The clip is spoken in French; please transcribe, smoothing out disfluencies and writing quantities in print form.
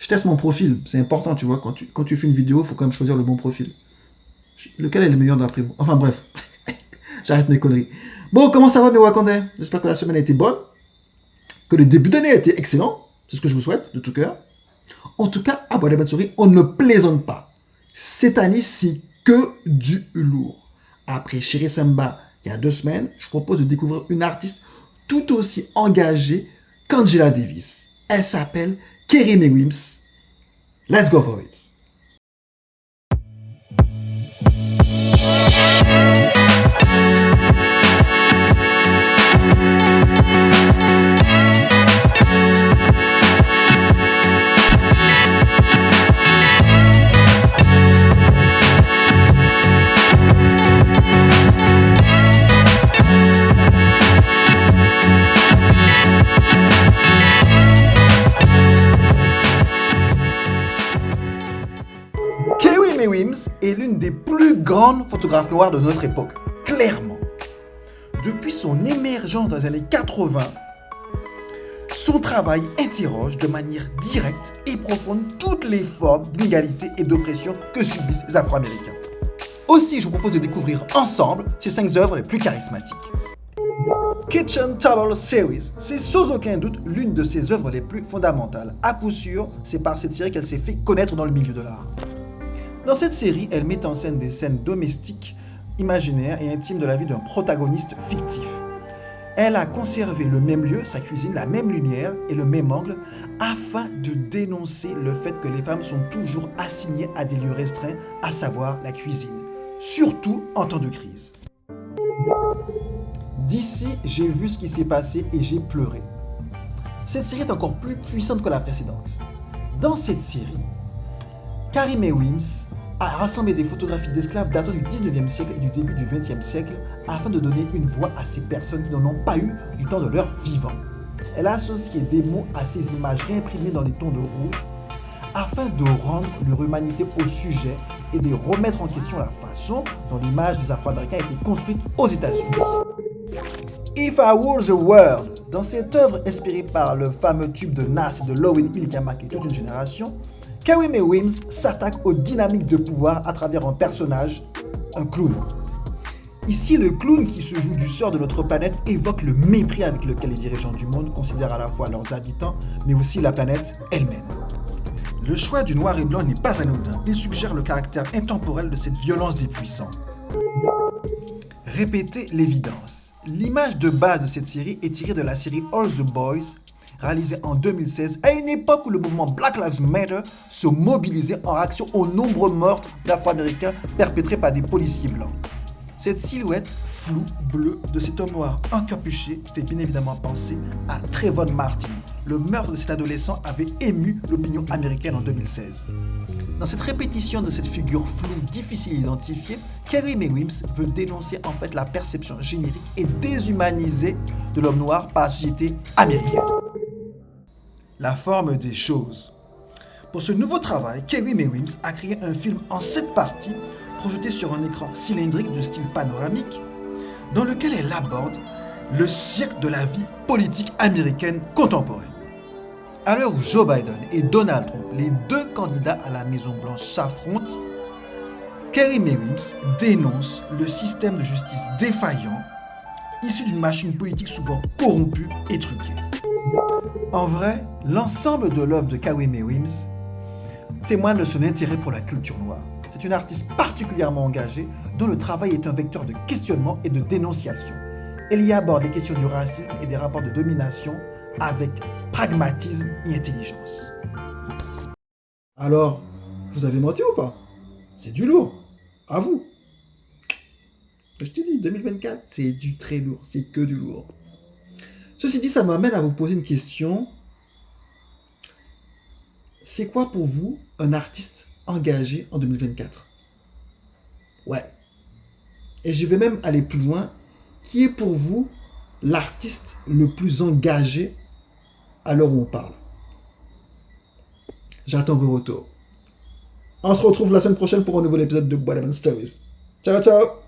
Je teste mon profil. C'est important, tu vois. Quand tu fais une vidéo, il faut quand même choisir le bon profil. Lequel est le meilleur d'après vous? Enfin bref, j'arrête mes conneries. Bon, comment ça va mes Wakandais? J'espère que la semaine a été bonne, que le début d'année a été excellent. C'est ce que je vous souhaite de tout cœur. En tout cas, à Bois des on ne plaisante pas. Cette année, c'est que du lourd. Après Chéri Samba, il y a 2 semaines, je propose de découvrir une artiste tout aussi engagée qu'Angela Davis. Elle s'appelle Kerry Wims. Let's go for it. Kerry Wims est l'une des plus grandes photographes noires de notre époque, clairement. Depuis son émergence dans les années 80, son travail interroge de manière directe et profonde toutes les formes d'inégalité et d'oppression que subissent les Afro-Américains. Aussi, je vous propose de découvrir ensemble ses 5 œuvres les plus charismatiques. Kitchen Table Series, c'est sans aucun doute l'une de ses œuvres les plus fondamentales. À coup sûr, c'est par cette série qu'elle s'est fait connaître dans le milieu de l'art. Dans cette série, elle met en scène des scènes domestiques, imaginaires et intimes de la vie d'un protagoniste fictif. Elle a conservé le même lieu, sa cuisine, la même lumière et le même angle afin de dénoncer le fait que les femmes sont toujours assignées à des lieux restreints, à savoir la cuisine, surtout en temps de crise. D'ici, j'ai vu ce qui s'est passé et j'ai pleuré. Cette série est encore plus puissante que la précédente. Dans cette série, Kerry Wims a rassemblé des photographies d'esclaves datant du 19e siècle et du début du 20e siècle afin de donner une voix à ces personnes qui n'en ont pas eu du temps de leur vivant. Elle a associé des mots à ces images réimprimées dans des tons de rouge afin de rendre leur humanité au sujet et de remettre en question la façon dont l'image des Afro-Américains a été construite aux États-Unis. If I Were the World, dans cette œuvre inspirée par le fameux tube de Nas et de Lowell Hill qui a marqué toute une génération, Kerry Wims s'attaque aux dynamiques de pouvoir à travers un personnage, un clown. Ici, le clown qui se joue du sort de notre planète évoque le mépris avec lequel les dirigeants du monde considèrent à la fois leurs habitants, mais aussi la planète elle-même. Le choix du noir et blanc n'est pas anodin, il suggère le caractère intemporel de cette violence des puissants. Répétez l'évidence. L'image de base de cette série est tirée de la série All the Boys, réalisée en 2016, à une époque où le mouvement Black Lives Matter se mobilisait en réaction aux nombreux meurtres d'Afro-Américains perpétrés par des policiers blancs. Cette silhouette floue, bleue, de cet homme noir encapuché fait bien évidemment penser à Trayvon Martin. Le meurtre de cet adolescent avait ému l'opinion américaine en 2016. Dans cette répétition de cette figure floue, difficile à identifier, Kerry Wims veut dénoncer en fait la perception générique et déshumanisée de l'homme noir par la société américaine. La forme des choses. Pour ce nouveau travail, Kerry Wims a créé un film en 7 parties projeté sur un écran cylindrique de style panoramique dans lequel elle aborde le siècle de la vie politique américaine contemporaine. À l'heure où Joe Biden et Donald Trump, les 2 candidats à la Maison-Blanche, s'affrontent, Kerry Wims dénonce le système de justice défaillant, issu d'une machine politique souvent corrompue et truquée. En vrai, l'ensemble de l'œuvre de Kerry Wims témoigne de son intérêt pour la culture noire. C'est une artiste particulièrement engagée dont le travail est un vecteur de questionnement et de dénonciation. Elle y aborde les questions du racisme et des rapports de domination avec pragmatisme et intelligence. Alors, vous avez menti ou pas? C'est du lourd. À vous. Je t'ai dit, 2024, c'est du très lourd. C'est que du lourd. Ceci dit, ça m'amène à vous poser une question. C'est quoi pour vous un artiste engagé en 2024? Ouais. Et je vais même aller plus loin. Qui est pour vous l'artiste le plus engagé à l'heure où on parle? J'attends vos retours. On se retrouve la semaine prochaine pour un nouvel épisode de What Stories. Ciao, ciao!